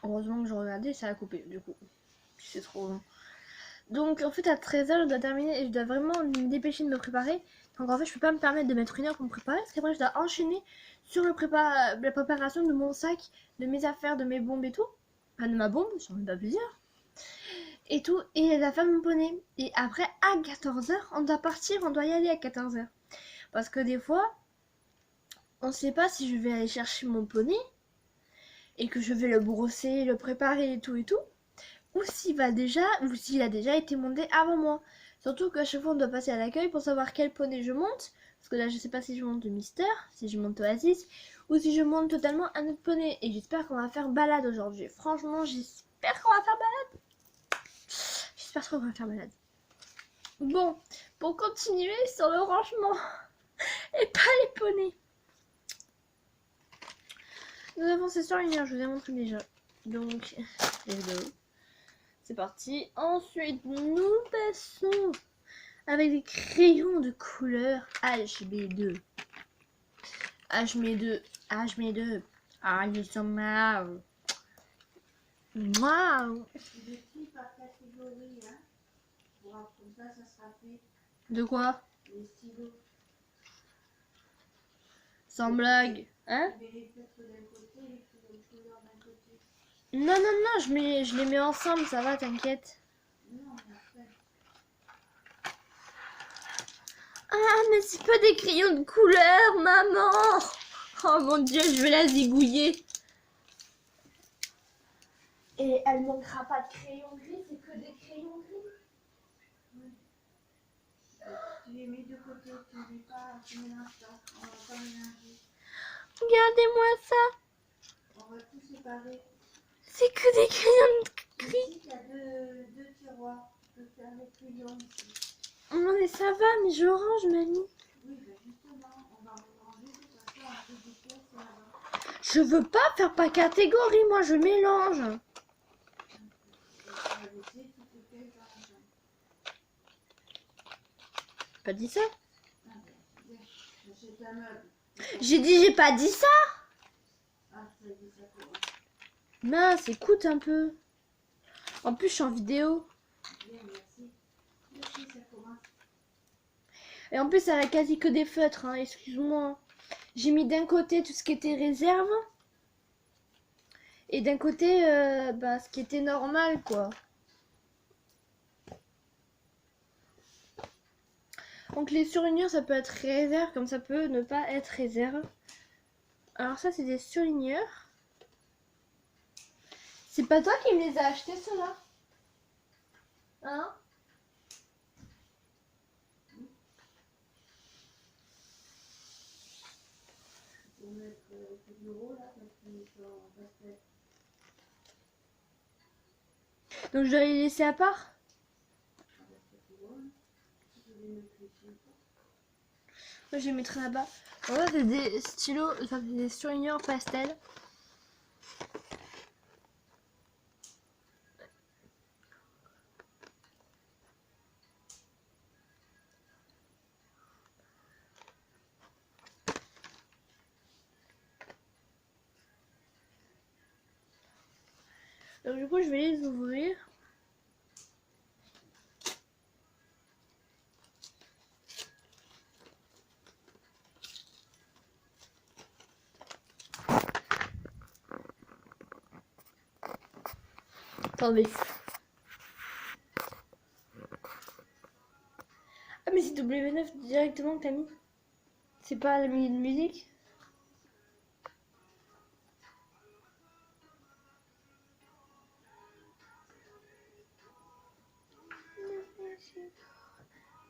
Heureusement que je regardais, ça a coupé du coup. C'est trop long. Donc en fait à 13h je dois terminer et je dois vraiment me dépêcher de me préparer. Donc en fait je peux pas me permettre de mettre 1 heure pour me préparer parce qu'après je dois enchaîner sur la préparation de mon sac, de mes affaires, de mes bombes et tout. Enfin de ma bombe, j'en ai pas plusieurs. Et tout, et les affaires de mon poney. Et après à 14h on doit partir, on doit y aller à 14h. Parce que des fois, on sait pas si je vais aller chercher mon poney et que je vais le brosser, le préparer et tout, ou s'il a déjà été monté avant moi. Surtout qu'à chaque fois on doit passer à l'accueil pour savoir quel poney je monte. Parce que là je sais pas si je monte le Mister, si je monte Oasis, ou si je monte totalement un autre poney. Et j'espère qu'on va faire balade aujourd'hui. Franchement j'espère qu'on va faire balade. J'espère trop qu'on va faire balade. Bon, pour continuer sur le rangement et pas les poneys. Nous avons ces surligneurs, je vous ai montré déjà. Donc, let's go. C'est parti. Ensuite, nous passons avec des crayons de couleur HB2. HB2. HB2. Ah, ils sont marrants. Waouh. De quoi? Les stylos. Sans blague. Hein? Non, non, non, je les mets ensemble, ça va, t'inquiète. Ah, mais c'est pas des crayons de couleur, maman. Oh mon Dieu, je vais la zigouiller. Et elle manquera pas de crayons gris, c'est que des crayons gris. Oui. Tu les mets de côté, tu mélanges pas, on va pas mélanger. Regardez-moi ça. On va tout séparer. C'est que des crayons gris. Ici, il y a deux tiroirs. Tu peux faire les crayons ici. Non mais ça va, mais je range, mamie. Oui, ben justement, on va ranger de toute façon un peu des pièces là-bas. Je veux pas faire par catégorie, moi je mélange. Pas dit ça? J'ai dit j'ai pas dit ça. Mince, écoute un peu. En plus je suis en vidéo. Et en plus elle a quasi que des feutres, hein, excuse-moi. J'ai mis d'un côté tout ce qui était réserve. Et d'un côté ce qui était normal quoi. Donc les surligneurs ça peut être réserve comme ça peut ne pas être réserve. Alors ça c'est des surligneurs. C'est pas toi qui me les as achetés ceux-là? Hein? Donc je dois les laisser à part? Moi je les mettrai là-bas. En fait c'est des stylos, enfin des surligneurs pastel. Donc du coup je vais les ouvrir. Attendez. Ah mais c'est W9 directement que t'as mis. C'est pas la minute de musique.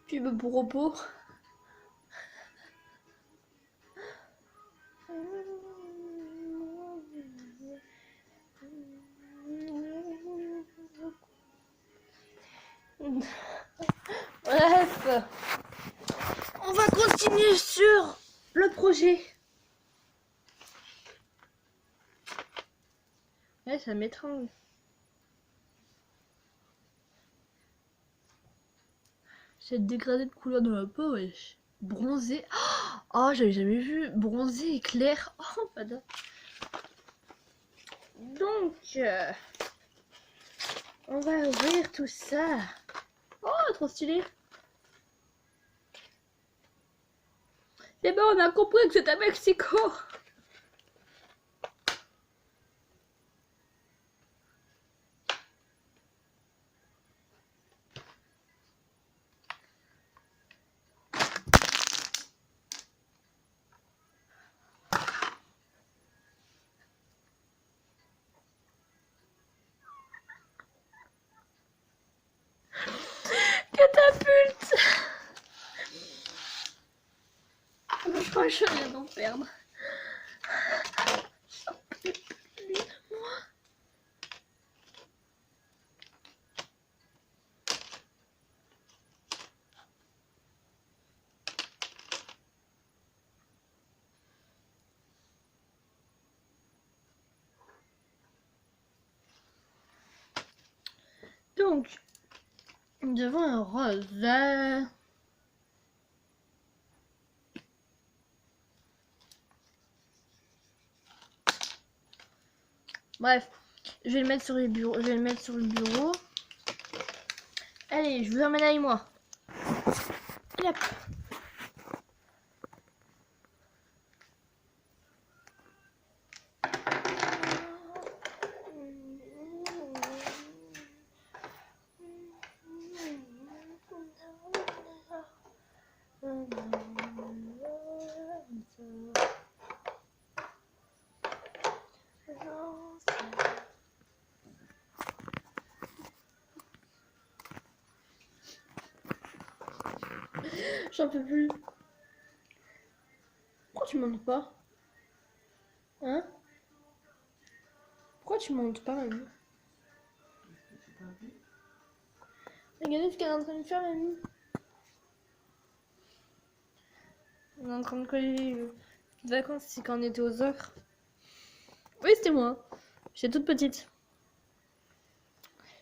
Pub pour repos. Bref, on va continuer sur le projet. Ouais, ça m'étrangle. Cette dégradée de couleur de ma peau, wesh. Bronzé. Oh, j'avais jamais vu bronzé et clair. Oh, pardon. Donc, on va ouvrir tout ça. Oh, trop stylé. Et ben, on a compris que c'est à Mexico. Catapulte. Je crois que je viens d'en perdre. Donc, nous avons un rose. Bref, je vais le mettre sur le bureau. Allez, je vous emmène avec moi. Allez, hop. J'en peux plus. Pourquoi tu montes pas? Hein? Pourquoi tu montes pas, mamie? Regardez ce qu'elle est en train de faire, mamie. On est en train de coller les vacances, c'est quand on était aux ocres. Oui, c'était moi. J'étais toute petite.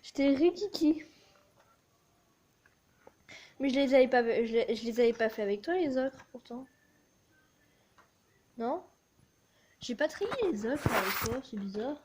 J'étais rikiki. Mais je les avais pas, je les avais pas fait avec toi, les ocres, pourtant. Non? J'ai pas trié les ocres avec toi, c'est bizarre.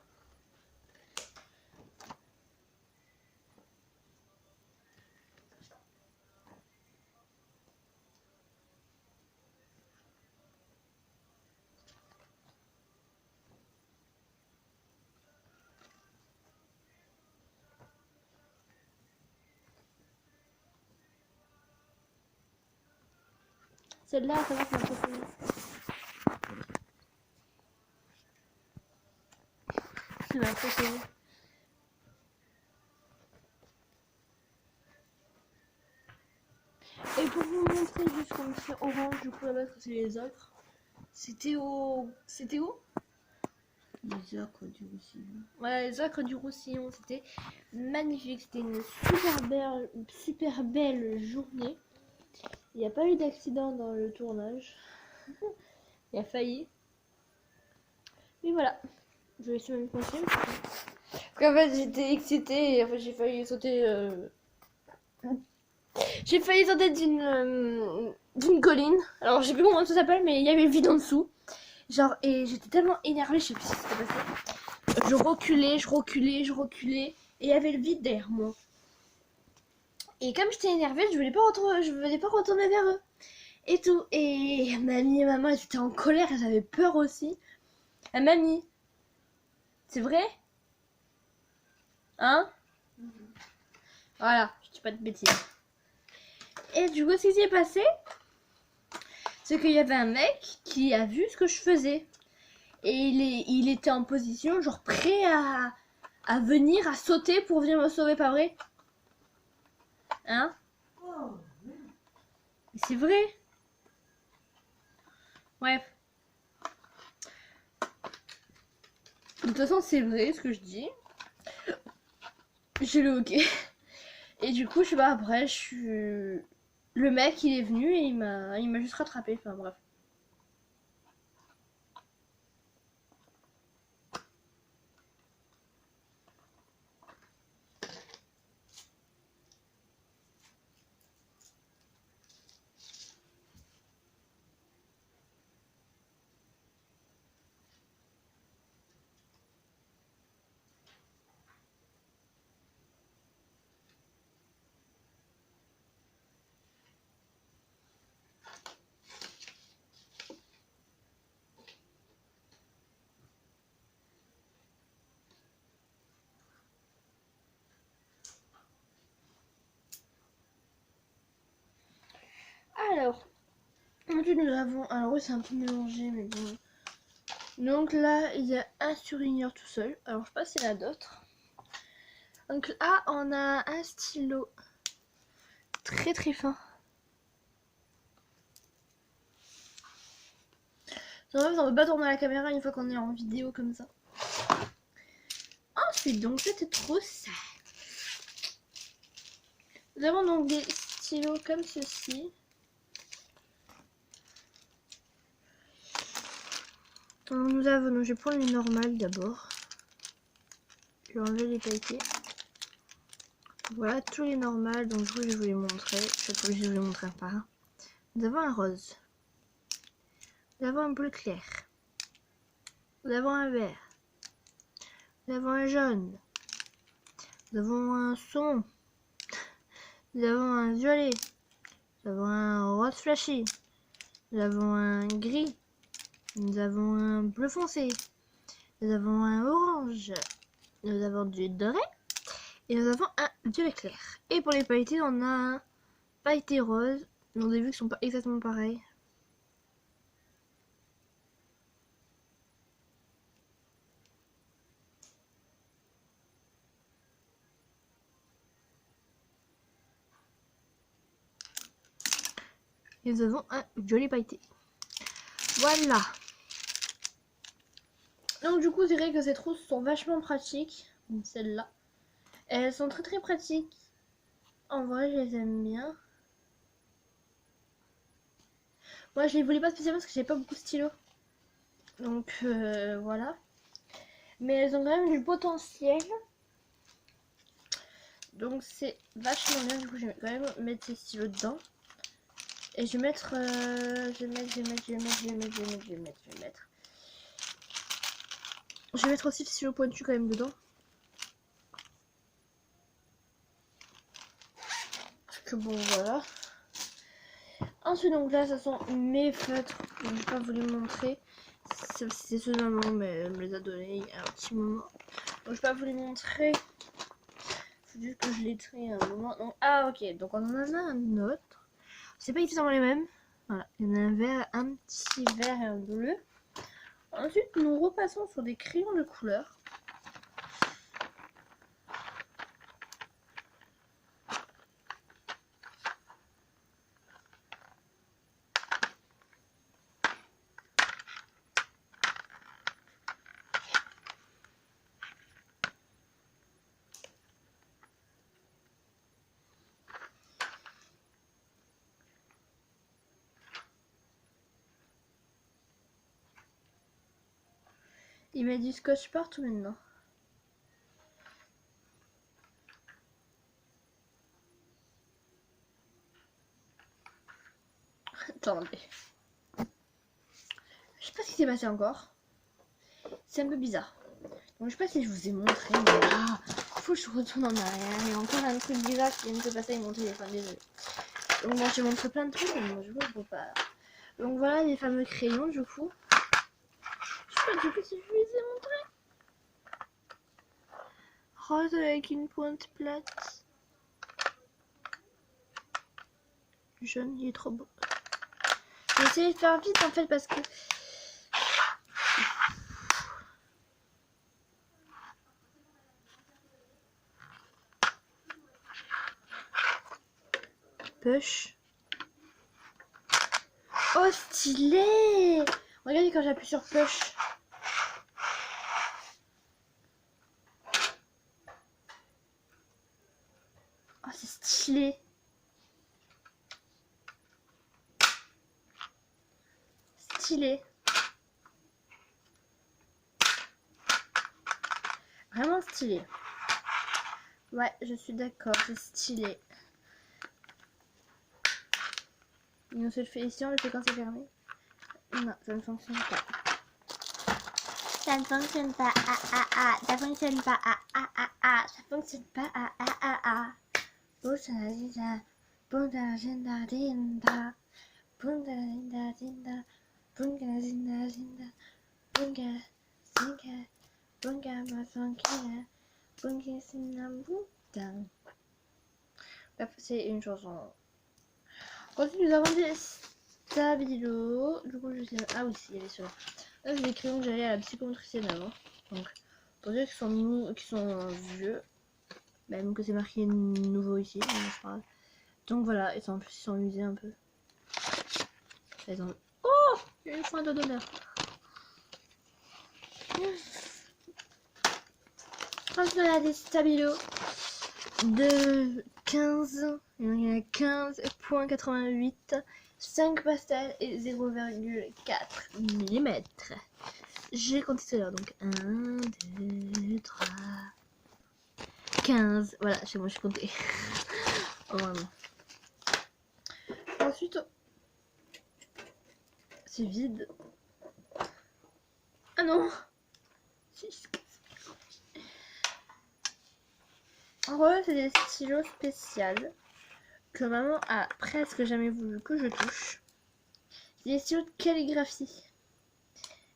Celle-là, ça va, c'est ma préférée. C'est ma préférée. Et pour vous montrer juste comme c'est orange, du coup là-bas, c'est les ocres. C'était où? Les ocres du Roussillon. Ouais, les ocres du Roussillon, c'était magnifique. C'était une super belle journée. Il n'y a pas eu d'accident dans le tournage. Il a failli. Mais voilà. Je vais essayer de me pencher. En fait, j'étais excitée et en fait, j'ai failli sauter. J'ai failli sauter d'une colline. Alors, je sais plus comment ça s'appelle, mais il y avait le vide en dessous. Genre, et j'étais tellement énervée, je sais plus ce qui s'était passé. Je reculais. Et il y avait le vide derrière moi. Et comme j'étais énervée, je voulais pas retourner vers eux. Et tout. Et mamie et maman, elles étaient en colère, elles avaient peur aussi. Ah, mamie. C'est vrai? Hein? Voilà, je dis pas de bêtises. Et du coup, ce qui s'est passé, c'est qu'il y avait un mec qui a vu ce que je faisais. Et il était en position, genre prêt à venir, à sauter pour venir me sauver, pas vrai? Hein? C'est vrai? Bref. De toute façon, c'est vrai ce que je dis. J'ai le hockey. Et du coup, je sais pas, après, le mec, il est venu et il m'a juste rattrapé. Enfin, bref. Alors, ensuite nous avons... Alors oui, c'est un peu mélangé, mais bon. Donc là, il y a un surligneur tout seul. Alors, je sais pas s'il y en a d'autres. Donc là, on a un stylo très très fin. En fait, on peut pas tourner la caméra une fois qu'on est en vidéo comme ça. Ensuite, donc cette trousse. Nous avons donc des stylos comme ceci. Alors, nous avons, donc je vais prendre les normales d'abord. Je vais enlever les pailletés. Voilà tous les normales, donc je vais vous les montrer. Je vais être obligée de vous les montrer un par un. Nous avons un rose. Nous avons un bleu clair. Nous avons un vert. Nous avons un jaune. Nous avons un saumon. Nous avons un violet. Nous avons un rose flashy. Nous avons un gris. Nous avons un bleu foncé. Nous avons un orange. Nous avons du doré. Et nous avons un violet clair. Et pour les pailletés, on a un pailleté rose. Mais on a vu qu'ils sont pas exactement pareils. Et nous avons un violet pailleté. Voilà. Donc du coup, c'est vrai que ces trousses sont vachement pratiques. Celles-là. Elles sont très très pratiques. En vrai, je les aime bien. Moi, je les voulais pas spécialement parce que j'ai pas beaucoup de stylos. Donc voilà. Mais elles ont quand même du potentiel. Donc c'est vachement bien. Du coup, je vais quand même mettre ces stylos dedans. Et je vais mettre... Je vais mettre aussi le stylo pointu quand même dedans. Parce que bon, voilà. Ensuite, donc là, ce sont mes feutres. Je ne vais pas vous les montrer. C'est ceux de maman, mais elle me les a donnés il y a un petit moment. Donc, je ne vais pas vous les montrer. Faut juste que je les trie à un moment. Donc, ah, ok. Donc, on en a un autre. C'est pas exactement les mêmes. Voilà. Il y en a un vert, un petit vert et un bleu. Ensuite, nous repassons sur des crayons de couleur. Il met du scotch partout maintenant. Attendez. Je sais pas ce qui s'est passé encore. C'est un peu bizarre. Donc je sais pas si je vous ai montré, mais là, faut que je retourne en arrière. Il y a encore un truc bizarre qui vient de se passer avec mon téléphone, désolé. Donc bon, je vais montrer plein de trucs, mais moi je vois pas. Donc voilà les fameux crayons du coup. Je sais pas du coup si je vous les ai montrés. Rose avec une pointe plate. Jaune, il est trop beau. J'ai essayé de faire vite en fait parce que... Push. Oh stylé! Regardez quand j'appuie sur push. Oh c'est stylé. Stylé. Vraiment stylé. Ouais, je suis d'accord, c'est stylé. Et on se le fait ici, on le fait quand c'est fermé. Non, ça ne fonctionne pas. Ça ne fonctionne pas. Ah ah ah. Ça fonctionne pas. Ah ah ah ah. Ça fonctionne pas. Ah ah ah ah. Boussalinda. Bundalinda dinda. Bundalinda dinda. Bungalinda dinda. Bunga. Zinga. Bunga mafankina. Bunga sinambudang. Bref, c'est une chanson. Ensuite, nous avons des stabilos. Du coup, je sais... Ah oui, il y avait ceux-là. Là, c'est des crayons que j'allais à la psychomotricienne avant. Donc, pour dire qu'ils sont mous, qu'ils sont vieux. Même que c'est marqué nouveau ici. Mais c'est pas grave. Donc voilà, et en plus, ils sont usés un peu. Ils ont... Oh, il y a une fois d'honneur. Ensuite, on a des stabilos de 15. Il y en a 15,88. 5 pastels et 0,4 mm. J'ai compté cela, donc 1, 2, 3, 15. Voilà, c'est bon, j'ai compté. Oh, vraiment. Ensuite, c'est vide. Ah non! En gros, c'est des stylos spéciaux que maman a presque jamais voulu que je touche. C'est des stylos de calligraphie.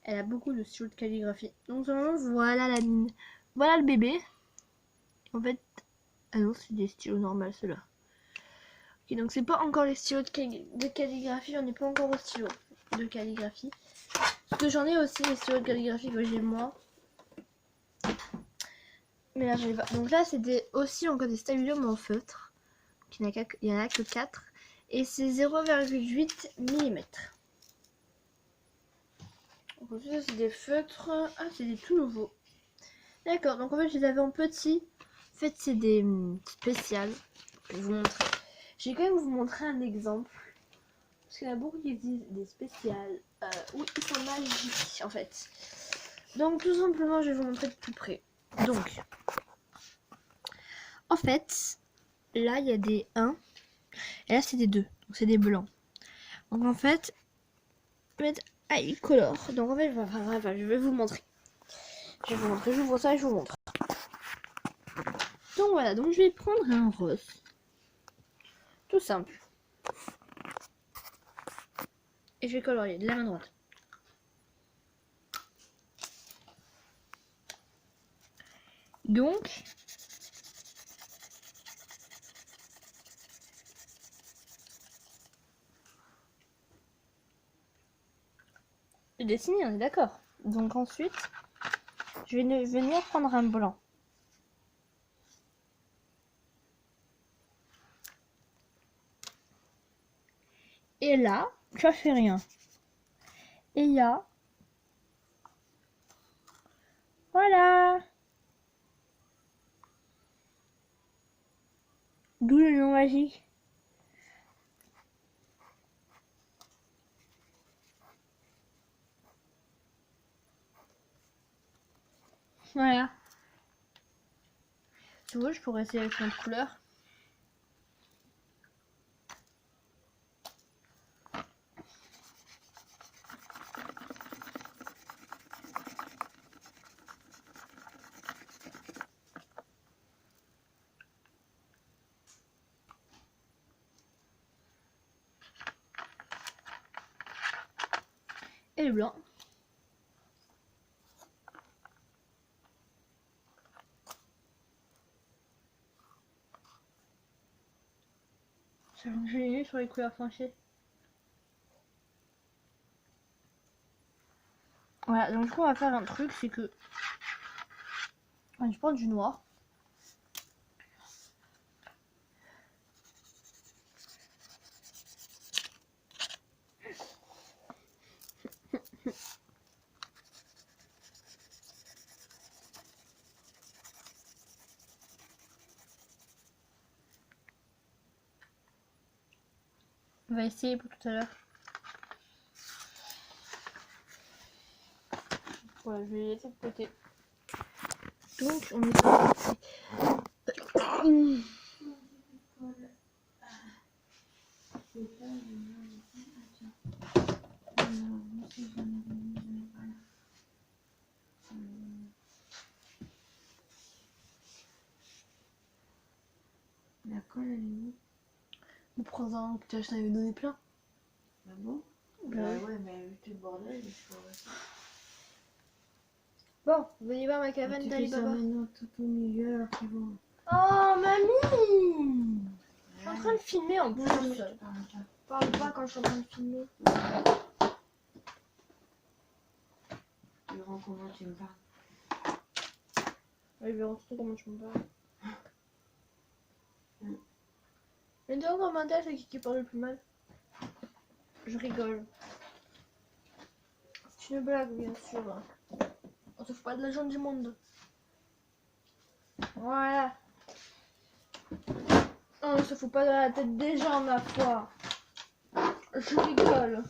Elle a beaucoup de stylos de calligraphie. Donc, voilà la mine. Voilà le bébé. En fait, ah non, c'est des stylos normaux, ceux-là. Ok, donc c'est pas encore les stylos de calligraphie. On n'est pas encore au stylo de calligraphie. Parce que j'en ai aussi les stylos de calligraphie que j'ai moi. Mais là, j'en ai pas. Donc là, c'est aussi encore des stabilos mais en feutre. Il y en a que 4. Et c'est 0,8 mm. Donc ensuite, ça c'est des feutres. Ah, c'est des tout nouveaux. D'accord, donc en fait, je les avais en petits. En fait, c'est des spéciales. Je vais vous montrer. Je vais quand même vous montrer un exemple. Parce qu'il y en a beaucoup qui disent des spéciales. Oui, ils sont magiques en fait. Donc tout simplement, je vais vous montrer de plus près. Donc, en fait, là, il y a des 1. Et là, c'est des 2. Donc c'est des blancs. Donc en fait, ah, il colore. Donc en fait, je vais vous montrer. Je vais vous montrer, j'ouvre ça et je vous montre. Donc voilà, donc je vais prendre un rose. Tout simple. Et je vais colorier de la main droite. Donc, je dessine, on est d'accord. Donc ensuite, je vais venir prendre un blanc. Et là, ça fait rien. Et il y a... Voilà. D'où le nom magique. Voilà. Tu vois, je pourrais essayer avec une autre couleur. Et le blanc. Je l'ai mis sur les couleurs foncées. Voilà, donc du coup on va faire un truc, c'est que je prends du noir. On va essayer pour tout à l'heure. Voilà, je vais les laisser de côté. Donc on est parti. La colle, elle est où? On prend un que je t'avais donné plein. Ah bon? Bah ouais, mais vu tout le bordel, il faut... Bon, vous allez voir ma cabane Tu fais ça d'Alibaba. maintenant tout au milieu, alors qu'ils vont... Oh mamie! Je suis en train de filmer en plus. Non, mais je te parle pas. Parle pas quand je suis en train de filmer. Tu verras comment tu me parles. Ouais, ils verront surtout comment tu me parles. Mais donc, en commentaire, c'est qui parle le plus mal. Je rigole. C'est une blague, bien sûr. On se fout pas de la jambe du monde. Voilà. On se fout pas de la tête des gens, ma foi. Je rigole.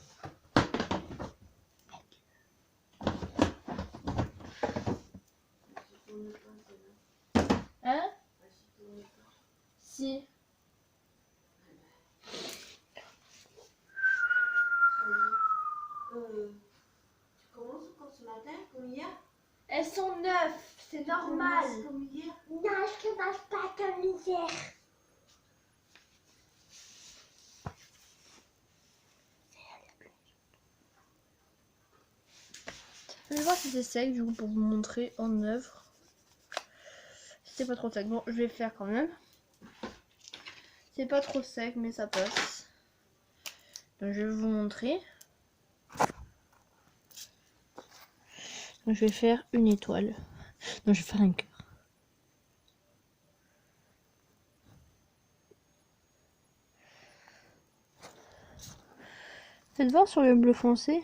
Hein? Si. Tu commences encore ce matin, comme hier? Elles sont neuves, c'est normal. Comme hier? Non, je commence pas comme hier. Je vais voir si c'est sec du coup pour vous montrer en œuvre. C'est pas trop sec. Bon, je vais faire quand même. C'est pas trop sec mais ça passe. Donc, je vais vous montrer. Donc, je vais faire une étoile. Non, je vais faire un cœur. Faites voir sur le bleu foncé.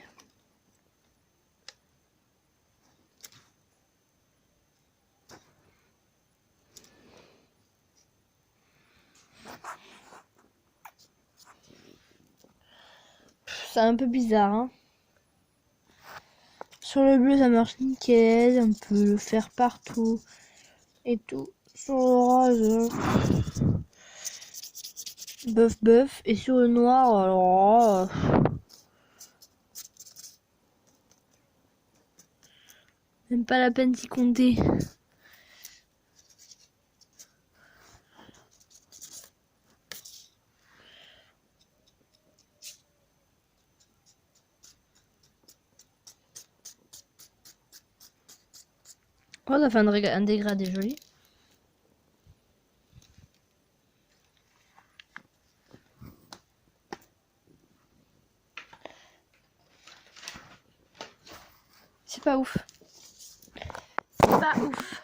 C'est un peu bizarre, hein. Sur le bleu, ça marche nickel. On peut le faire partout et tout. Sur le rose, bof. Et sur le noir, alors même pas la peine d'y compter. Oh, ça fait un dégradé joli. C'est pas ouf. C'est pas ouf.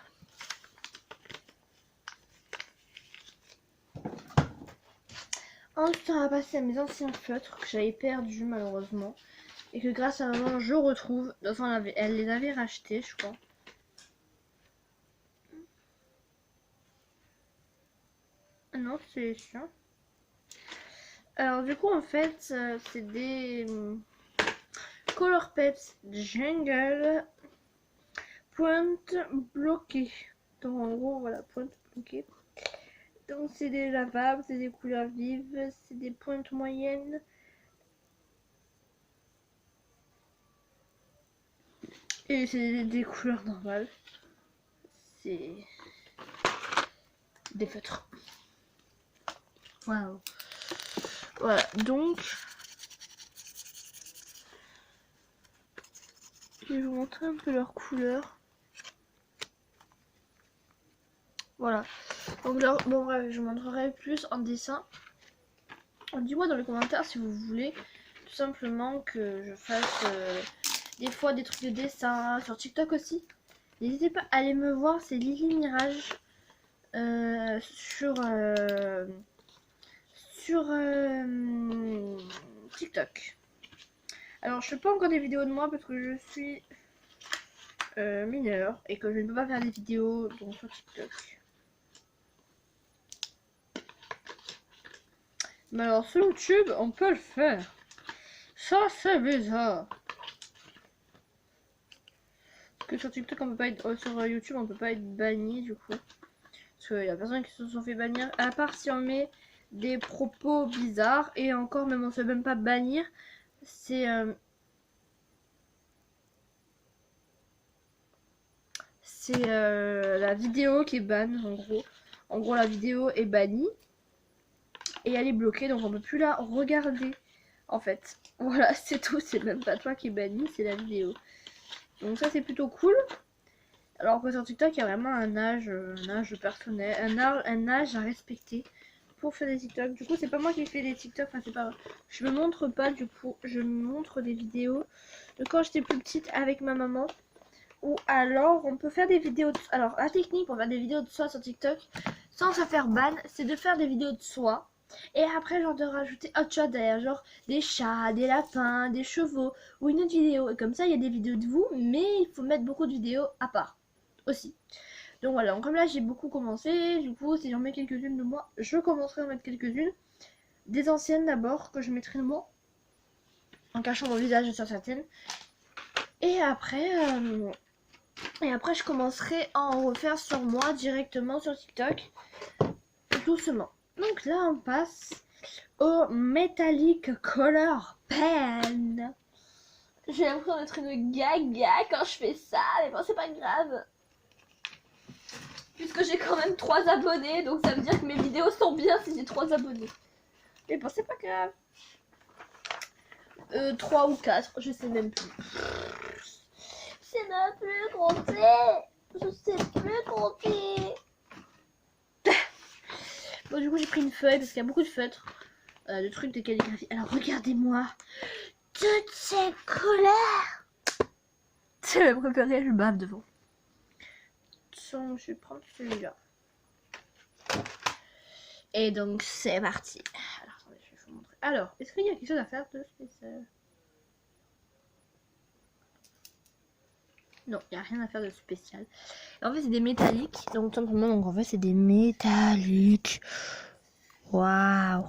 Ensuite, on va passer à mes anciens feutres que j'avais perdus malheureusement. Et que grâce à maman, je retrouve. De toute façon, elle les avait rachetés, je crois. Ah non, c'est chiant. Alors, du coup, en fait, c'est des Color Peps Jungle pointe bloquée. Donc, en gros, voilà, pointe bloquée. Donc, c'est des lavables, c'est des couleurs vives, c'est des pointes moyennes. Et c'est des couleurs normales. C'est des feutres. Waouh. Voilà, donc je vais vous montrer un peu leurs couleurs. Voilà. Donc bon bref, je vous montrerai plus en dessin. Dis-moi dans les commentaires si vous voulez tout simplement que je fasse des fois des trucs de dessin sur TikTok aussi. N'hésitez pas à aller me voir, c'est Lily Mirage sur TikTok. Alors je fais pas encore des vidéos de moi parce que je suis mineure et que je ne peux pas faire des vidéos donc sur TikTok. Mais alors sur YouTube on peut le faire. Ça c'est bizarre. Parce que sur TikTok on peut pas être sur YouTube on peut pas être banni du coup. Parce qu'il y a personne qui se sont fait bannir à part si on met des propos bizarres et encore même on se fait même pas bannir. C'est la vidéo qui est ban en gros. En gros la vidéo est bannie et elle est bloquée donc on peut plus la regarder en fait. Voilà c'est tout, c'est même pas toi qui est banni, c'est la vidéo. Donc ça c'est plutôt cool. Alors que sur TikTok il y a vraiment un âge personnel, un âge à respecter. pour faire des TikTok. Du coup, c'est pas moi qui fais les TikTok. Enfin, c'est pas. Je me montre pas. Du coup, je me montre des vidéos de quand j'étais plus petite avec ma maman. Ou alors, on peut faire des vidéos. Alors, la technique pour faire des vidéos de soi sur TikTok sans se faire ban, c'est de faire des vidéos de soi. Et après, genre de rajouter autre chose derrière, genre des chats, des lapins, des chevaux ou une autre vidéo. Et comme ça, il y a des vidéos de vous, mais il faut mettre beaucoup de vidéos à part aussi. Donc voilà, donc comme là j'ai beaucoup commencé, du coup si j'en mets quelques-unes de moi, je commencerai à en mettre quelques-unes. Des anciennes d'abord, que je mettrai de moi, en cachant mon visage sur certaines. Et après je commencerai à en refaire sur moi directement sur TikTok, doucement. Donc là on passe au Metallic Color Pen. J'ai l'impression d'être une gaga quand je fais ça, mais bon c'est pas grave. Puisque j'ai quand même 3 abonnés, donc ça veut dire que mes vidéos sont bien si j'ai 3 abonnés. Mais bon, c'est pas grave. 3 ou 4, je sais même plus. Je sais même plus compter. Je sais plus compter. Bon, du coup, j'ai pris une feuille parce qu'il y a beaucoup de feutres. De trucs de calligraphie. Alors, regardez-moi. Toutes ces couleurs. C'est ma préférée, je bave devant. Donc, je vais prendre celui-là. Et donc c'est parti. Alors attendez, je vais vous montrer. Alors, est-ce qu'il y a quelque chose à faire de spécial? Non, il n'y a rien à faire de spécial. Et en fait, c'est des métalliques. Donc tout simplement, donc en fait, c'est des métalliques. Waouh.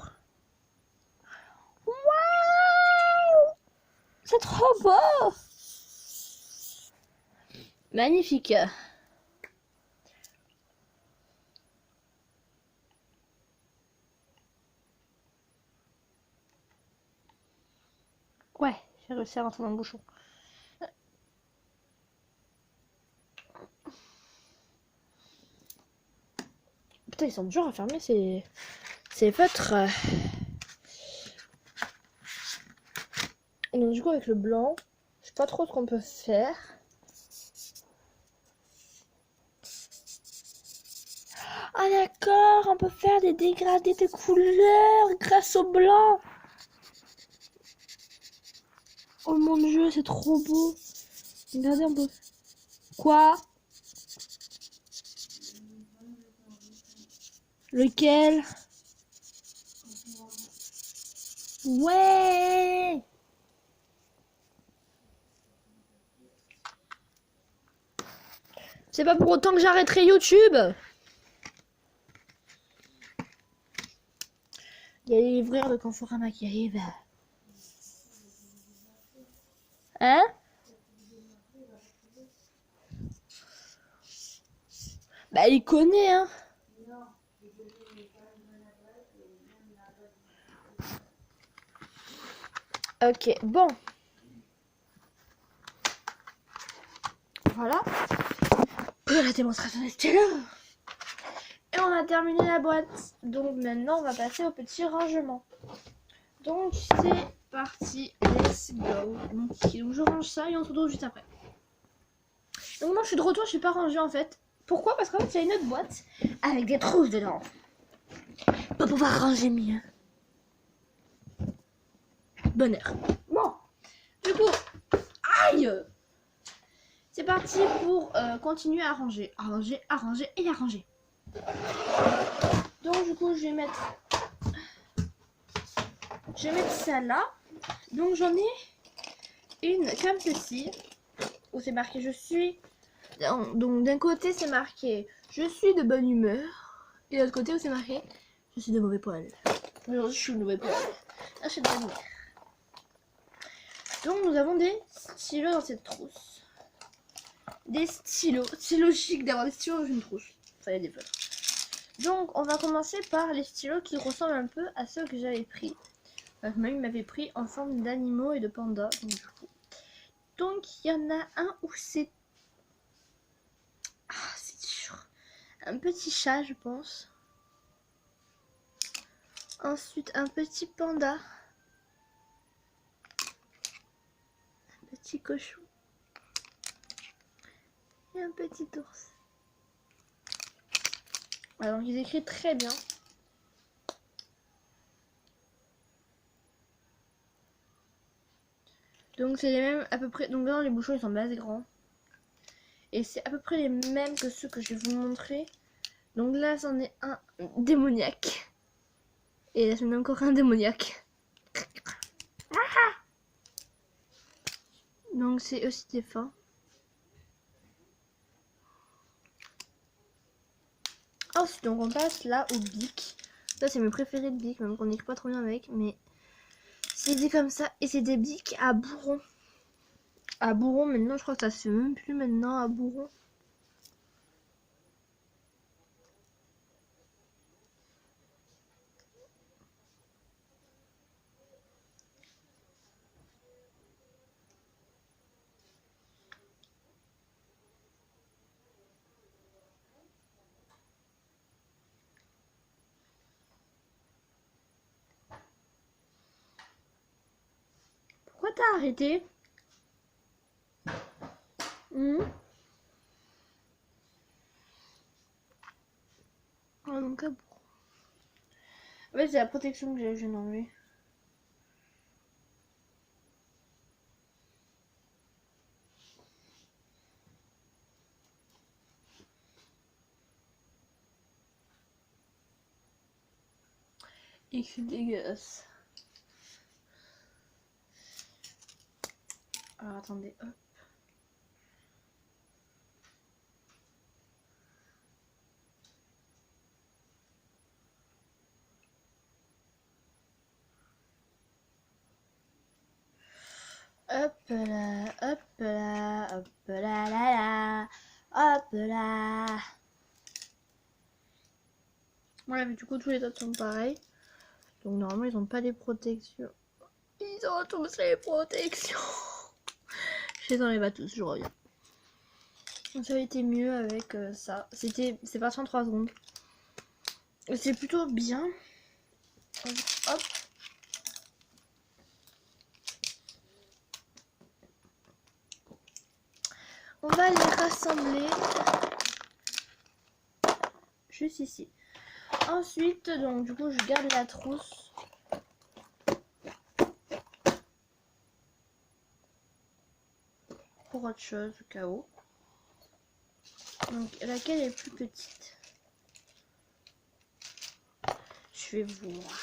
Waouh. C'est trop beau. Magnifique. Ouais, j'ai réussi à rentrer dans le bouchon. Putain, ils sont durs à fermer ces feutres. Donc du coup, avec le blanc, je sais pas trop ce qu'on peut faire. Ah d'accord, on peut faire des dégradés de couleurs grâce au blanc. Oh mon dieu, c'est trop beau. Regardez un peu. Quoi? Lequel? Ouais. C'est pas pour autant que j'arrêterai YouTube. Il y a les livreurs de Conforama qui arrivent. Hein? Bah il connaît hein. Ok, bon. Voilà. La démonstration des stylos. Et on a terminé la boîte. Donc maintenant on va passer au petit rangement. Donc c'est parti, let's go. Donc je range ça et on se retrouve juste après. Donc moi je suis de retour, je suis pas rangée en fait. Pourquoi? Parce qu'en fait il y a une autre boîte avec des trousses dedans. Pour pouvoir ranger mieux. Bonheur. Bon, du coup, aïe. C'est parti pour continuer à ranger, à ranger, à ranger et à ranger. Donc du coup je vais mettre ça là. Donc j'en ai une comme ceci où c'est marqué je suis. Donc d'un côté c'est marqué je suis de bonne humeur et de l'autre côté où c'est marqué je suis de mauvais poil. Aujourd'hui je suis de mauvais poil. Là je suis de bonne humeur. Donc nous avons des stylos dans cette trousse. Des stylos. C'est logique d'avoir des stylos dans une trousse. Enfin il y a des feutres. Donc on va commencer par les stylos qui ressemblent un peu à ceux que j'avais pris. Mamie m'avait pris en forme d'animaux et de pandas. Donc il y en a un où c'est... Ah c'est dur. Un petit chat je pense. Ensuite un petit panda. Un petit cochon. Et un petit ours. Alors ils écrivent très bien. Donc c'est les mêmes à peu près. Donc là les bouchons ils sont assez grands. Et c'est à peu près les mêmes que ceux que je vais vous montrer. Donc là c'en est un démoniaque. Et là c'en est encore un démoniaque. Donc c'est aussi des fins. Ensuite donc on passe là au bic. Ça c'est mes préférés de bic, même qu'on n'écrit pas trop bien avec. Mais c'est des comme ça. Et c'est des bics à bourron. À bourron maintenant je crois que ça se fait même plus maintenant à bourron. Pourquoi t'as arrêté? Ah donc à bourron. Ouais c'est la protection que j'ai, je viens d'enlever. Et que c'est dégueulasse. Alors attendez, hop. Hop là, hop là, hop là là là, hop là. Voilà, mais du coup tous les autres sont pareils. Donc normalement ils ont pas les protections. Ils ont tous les protections. Je les enlève à tous, je reviens. Donc ça a été mieux avec ça. C'est parti en 3 secondes. C'est plutôt bien. Hop. On va les rassembler juste ici. Ensuite, donc du coup, je garde la trousse. Pour autre chose, au cas où. Donc, laquelle est plus petite? Je vais voir.